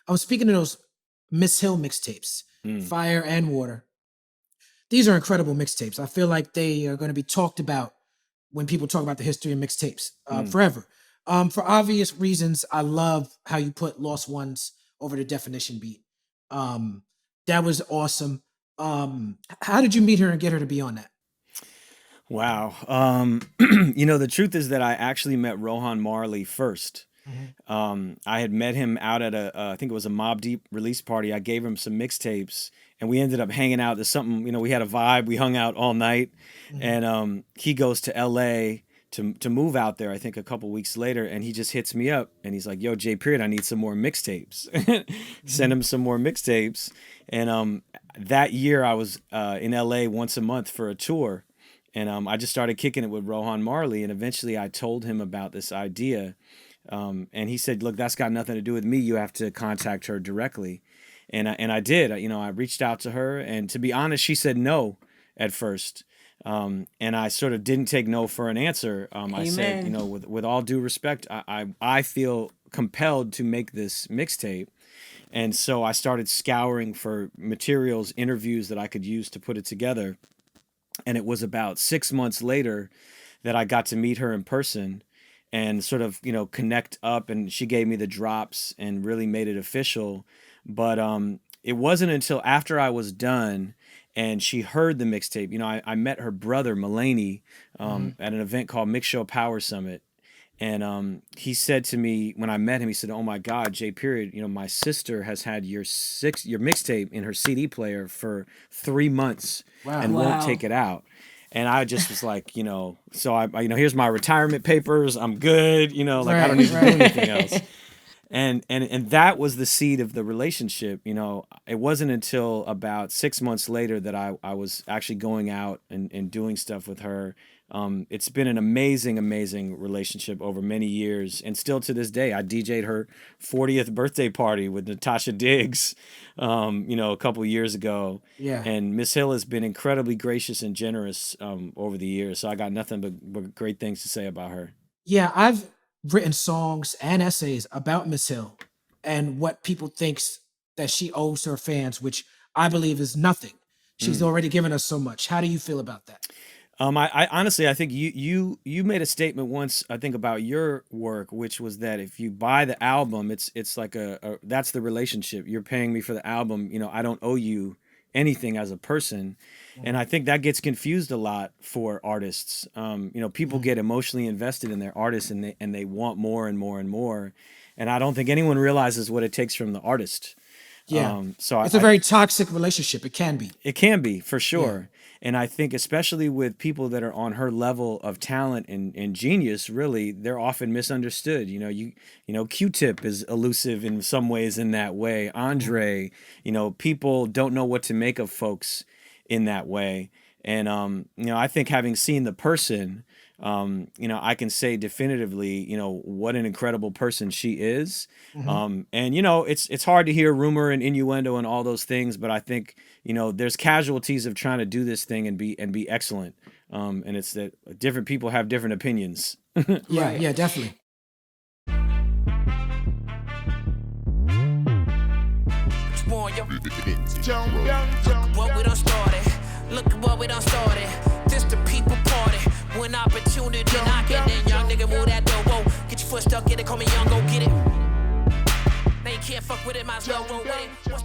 I was speaking of those Miss Hill mixtapes, Mm. Fire and Water. These are incredible mixtapes. I feel like they are going to be talked about when people talk about the history of mixtapes Mm. forever. For obvious reasons, I love how you put Lost Ones over the Definition beat. Um, that was awesome. How did you meet her and get her to be on that? Wow. The truth is that I actually met Rohan Marley first. Mhm. I had met him out at I think it was a Mobb Deep release party. I gave him some mixtapes, and we ended up hanging out. There's something, we had a vibe. We hung out all night, Mhm. and he goes to L.A. to move out there. I think a couple weeks later, and he just hits me up, and he's like, "Yo, J. Period, I need some more mixtapes." Send Mhm. him some more mixtapes, and that year I was in L.A. once a month for a tour, and I just started kicking it with Rohan Marley, and eventually I told him about this idea. And he said, "Look, that's got nothing to do with me. You have to contact her directly." And I did. I reached out to her, and to be honest, she said no at first. And I sort of didn't take no for an answer. I said, Amen. with all due respect, I feel compelled to make this mixtape. And so I started scouring for materials, interviews that I could use to put it together. And it was about 6 months later that I got to meet her in person and sort of, connect up. And she gave me the drops and really made it official. But it wasn't until after I was done and she heard the mixtape. I met her brother, Mulaney, Mhm. at an event called Mix Show Power Summit. And he said to me when I met him, he said, "Oh my God, J. Period, my sister has had your mixtape in her CD player for 3 months Wow. and won't Wow. take it out." And I just was like, so here's my retirement papers. I'm good. Like I don't Right, need to do right. anything else. And that was the seed of the relationship. It wasn't until about 6 months later that I was actually going out and doing stuff with her. It's been an amazing, amazing relationship over many years, and still to this day, I DJ'd her 40th birthday party with Natasha Diggs, a couple years ago. Yeah. And Miss Hill has been incredibly gracious and generous over the years, so I got nothing but great things to say about her. Yeah, I've written songs and essays about Miss Hill and what people thinks that she owes to her fans, which I believe is nothing. She's Mm. already given us so much. How do you feel about that? I honestly, I think you made a statement once, I think, about your work, which was that if you buy the album, it's like that's the relationship. You're paying me for the album. I don't owe you anything as a person, and Mhm. I think that gets confused a lot for artists. People Mhm. get emotionally invested in their artists, and they want more and more and more, and I don't think anyone realizes what it takes from the artist. Yeah. So It's a I very toxic relationship. It can be. it can be for Yeah. sure. And I think especially with people that are on her level of talent and genius, really, they're often misunderstood. Q-Tip is elusive in some ways in that way. Mhm. Andre, people don't know what to make of folks in that way. And I think having seen the person, I can say definitively, what an incredible person she is. Mhm. And it's hard to hear rumor and innuendo and all those things, but I think there's casualties of trying to do this thing and be excellent. And it's that different people have different opinions. Yeah, Right. yeah, definitely. What we done started, look at what we done started. This the people party. When opportunity knocking, then young nigga move that door. Whoa, get your foot stuck in it, call me young, go get it. They can't fuck with it, might as well roll with it. What's